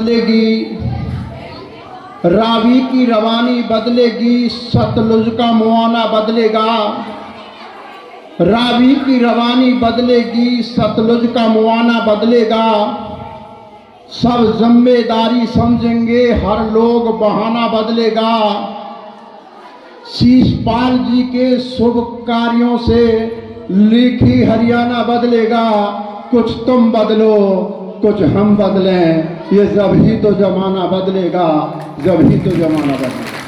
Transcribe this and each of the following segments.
बदलेगी, रावी की रवानी बदलेगी, सतलुज का मुआना बदलेगा। रावी की रवानी बदलेगी, सतलुज का मुआना बदलेगा। सब जिम्मेदारी समझेंगे, हर लोग बहाना बदलेगा। शीशपाल जी के शुभ कार्यों से लिखी हरियाणा बदलेगा। कुछ तुम बदलो, कुछ हम बदलें, ये जब ही तो जमाना बदलेगा, जब ही तो जमाना बदलेगा।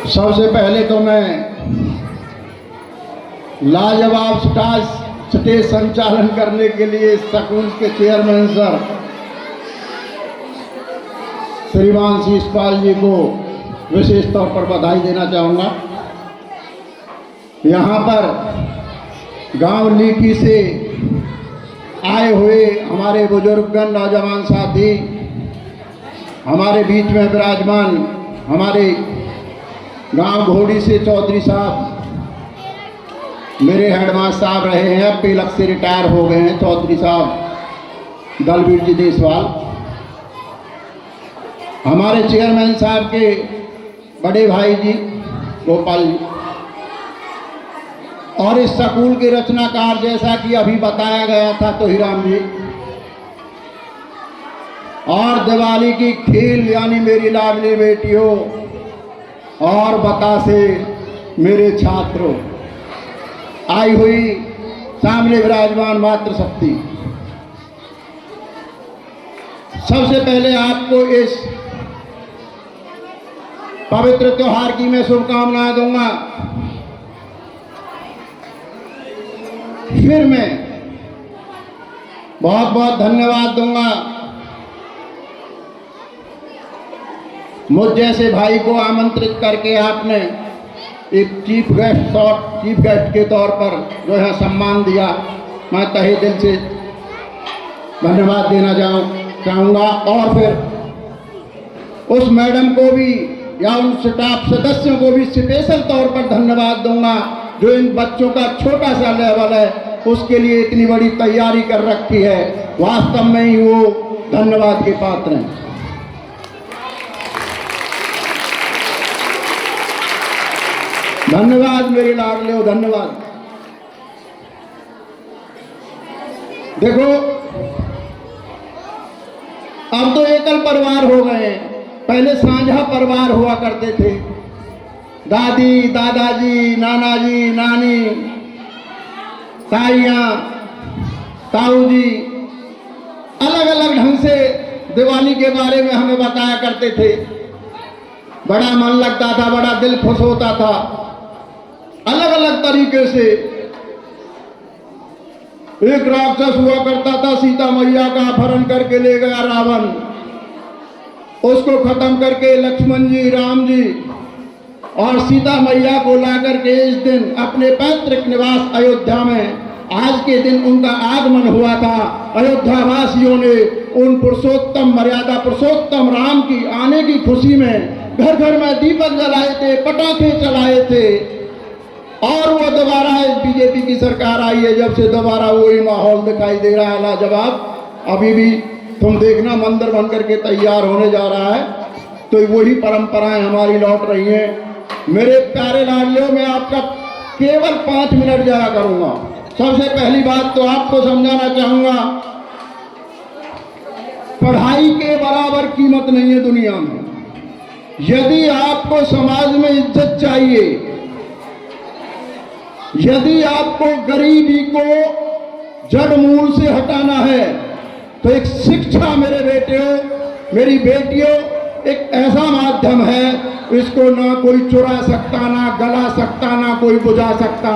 सबसे पहले तो मैं लाजवाब स्टेज संचालन करने के लिए स्कूल के चेयरमैन सर श्रीमान शीशपाल जी को विशेष तौर पर बधाई देना चाहूँगा। यहाँ पर गांव लीकी से आए हुए हमारे बुजुर्गगण नौजवान साथी हमारे बीच में विराजमान, हमारे गांव घोड़ी से चौधरी साहब मेरे हेडमास्टर साहब रहे हैं, अब तिलक से रिटायर हो गए हैं, चौधरी साहब दलवीर जी देसवाल। हमारे चेयरमैन साहब के बड़े भाई जी गोपाल जी, और इस स्कूल के रचनाकार जैसा कि अभी बताया गया था तोहिराम जी, और दिवाली की खेल यानी मेरी लाडली बेटियों, और बतासे मेरे छात्रों, आई हुई सामने विराजमान मातृशक्ति, सबसे पहले आपको इस पवित्र त्योहार की मैं शुभकामनाएं दूंगा। फिर मैं बहुत बहुत धन्यवाद दूंगा मुझ जैसे भाई को आमंत्रित करके आपने एक चीफ गेस्ट के तौर पर जो है सम्मान दिया। मैं तहे दिल से धन्यवाद देना चाहूँगा, और फिर उस मैडम को भी या उन स्टाफ सदस्यों को भी स्पेशल तौर पर धन्यवाद दूंगा जो इन बच्चों का छोटा सा लेवल है उसके लिए इतनी बड़ी तैयारी कर रखी है। वास्तव में ही वो धन्यवाद के पात्र हैं। धन्यवाद मेरे लाडले हो, धन्यवाद। देखो अब तो एकल परिवार हो गए हैं, पहले साझा परिवार हुआ करते थे। दादी दादाजी, नाना जी, नानी, ताइयाँ, ताऊ जी अलग अलग ढंग से दिवाली के बारे में हमें बताया करते थे। बड़ा मन लगता था, बड़ा दिल खुश होता था। अलग अलग तरीके से एक राक्षस हुआ करता था, सीता मैया का अपहरण करके ले गया रावण, उसको खत्म करके लक्ष्मण जी, राम जी और सीता मैया को लाकर के इस दिन अपने पैतृक निवास अयोध्या में आज के दिन उनका आगमन हुआ था। अयोध्या वासियों ने उन पुरुषोत्तम, मर्यादा पुरुषोत्तम राम की आने की खुशी में घर घर में दीपक जलाए थे, पटाखे चलाए थे। और वो दोबारा बीजेपी की सरकार आई है, जब से दोबारा वही माहौल दिखाई दे रहा है लाजवाब। अभी भी तुम देखना मंदिर बन करके तैयार होने जा रहा है, तो वही परंपराएं हमारी लौट रही हैं। मेरे प्यारे लाडलियों, मैं आपका केवल 5 मिनट जाया करूंगा। सबसे पहली बात तो आपको समझाना चाहूंगा, पढ़ाई के बराबर कीमत नहीं है दुनिया में। यदि आपको समाज में इज्जत चाहिए, यदि आपको गरीबी को जड़ मूल से हटाना है, तो एक शिक्षा मेरे बेटियों, मेरी बेटियों, एक ऐसा माध्यम है, इसको ना कोई चुरा सकता, ना गला सकता, ना कोई बुझा सकता।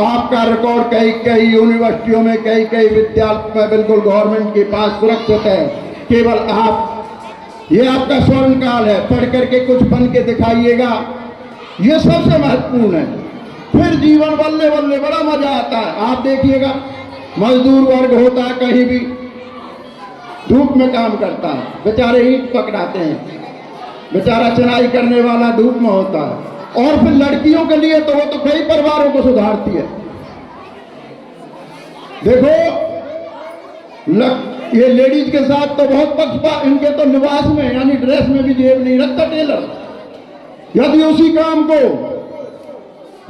आपका रिकॉर्ड कई यूनिवर्सिटियों में, कई विद्यालय में बिल्कुल गवर्नमेंट के पास सुरक्षित है। केवल आप, ये आपका स्वर्ण काल है, पढ़ करके कुछ बन के दिखाइएगा, ये सबसे महत्वपूर्ण है। फिर जीवन बल्ले बल्ले बड़ा मजा आता है। आप देखिएगा, मजदूर वर्ग होता है, कहीं भी धूप में काम करता है, बेचारे ईंट पकड़ाते हैं, बेचारा चुनाई करने वाला धूप में होता है। और फिर लड़कियों के लिए तो वो तो कई परिवारों को सुधारती है। देखो ये लेडीज के साथ तो बहुत पक्षपात, इनके तो लिबास में यानी ड्रेस में भी जेब नहीं रखता टेलर। यदि उसी काम को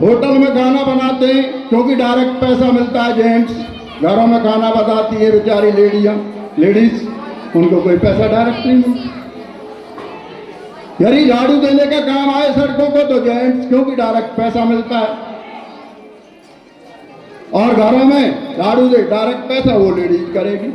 होटल में खाना बनाते हैं, क्योंकि डायरेक्ट पैसा मिलता है, जेंट्स घरों में खाना बनाती है बेचारी लेडीज, उनको कोई पैसा डायरेक्ट नहीं मिलता। यदि झाड़ू देने का काम आए सड़कों को तो जेंट्स, क्योंकि डायरेक्ट पैसा मिलता है, और घरों में झाड़ू दे डायरेक्ट पैसा वो लेडीज करेगी।